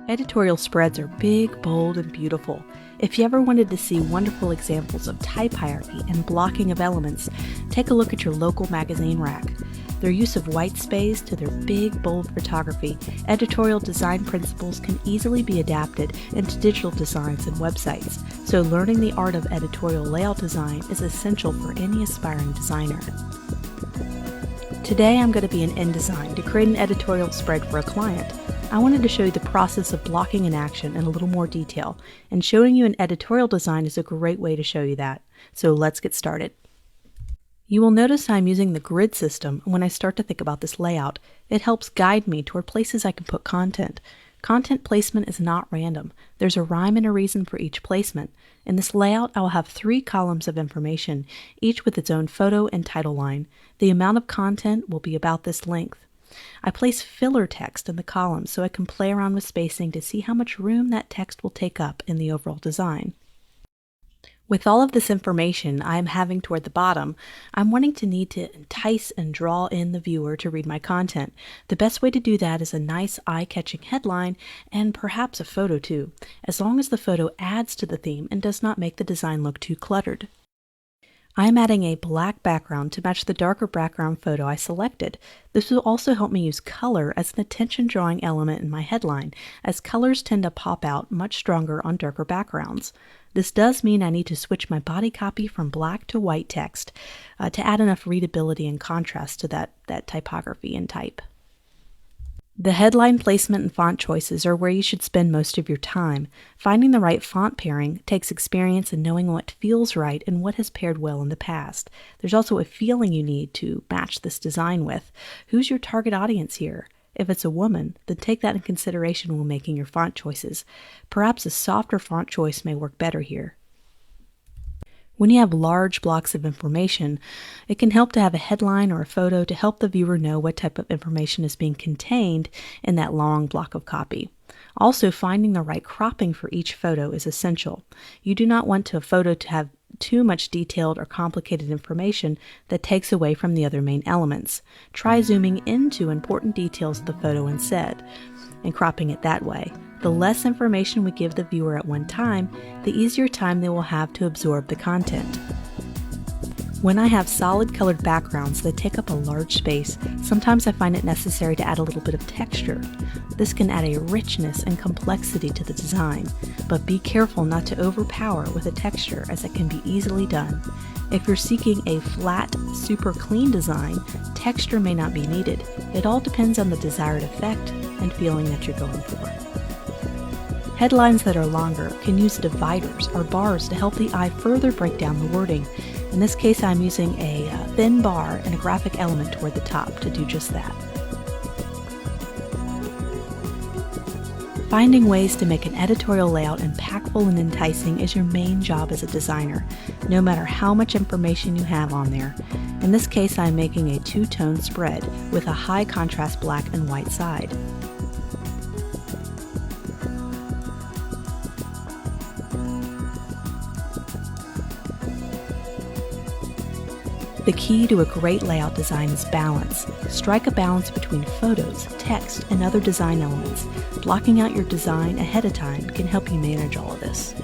Editorial spreads are big, bold, and beautiful. If you ever wanted to see wonderful examples of type hierarchy and blocking of elements, take a look at your local magazine rack. Their use of white space to their big, bold photography, editorial design principles can easily be adapted into digital designs and websites, so learning the art of editorial layout design is essential for any aspiring designer. Today I'm going to be in InDesign to create an editorial spread for a client. I wanted to show you the process of blocking an action in a little more detail, and showing you an editorial design is a great way to show you that. So let's get started. You will notice I'm using the grid system, and when I start to think about this layout, it helps guide me toward places I can put content. Content placement is not random. There's a rhyme and a reason for each placement. In this layout, I will have 3 columns of information, each with its own photo and title line. The amount of content will be about this length. I place filler text in the columns so I can play around with spacing to see how much room that text will take up in the overall design. With all of this information I am having toward the bottom, I'm wanting to need to entice and draw in the viewer to read my content. The best way to do that is a nice eye-catching headline and perhaps a photo too, as long as the photo adds to the theme and does not make the design look too cluttered. I am adding a black background to match the darker background photo I selected. This will also help me use color as an attention-drawing element in my headline, as colors tend to pop out much stronger on darker backgrounds. This does mean I need to switch my body copy from black to white text to add enough readability and contrast to that typography and type. The headline placement and font choices are where you should spend most of your time. Finding the right font pairing takes experience in knowing what feels right and what has paired well in the past. There's also a feeling you need to match this design with. Who's your target audience here? If it's a woman, then take that in consideration when making your font choices. Perhaps a softer font choice may work better here. When you have large blocks of information, it can help to have a headline or a photo to help the viewer know what type of information is being contained in that long block of copy. Also, finding the right cropping for each photo is essential. You do not want a photo to have too much detailed or complicated information that takes away from the other main elements. Try zooming into important details of the photo instead, and cropping it that way. The less information we give the viewer at one time, the easier time they will have to absorb the content. When I have solid colored backgrounds that take up a large space, sometimes I find it necessary to add a little bit of texture. This can add a richness and complexity to the design, but be careful not to overpower with a texture, as it can be easily done. If you're seeking a flat, super clean design, texture may not be needed. It all depends on the desired effect and feeling that you're going for. Headlines that are longer can use dividers or bars to help the eye further break down the wording. In this case, I'm using a thin bar and a graphic element toward the top to do just that. Finding ways to make an editorial layout impactful and enticing is your main job as a designer, no matter how much information you have on there. In this case, I'm making a 2-tone spread with a high contrast black and white side. The key to a great layout design is balance. Strike a balance between photos, text, and other design elements. Blocking out your design ahead of time can help you manage all of this.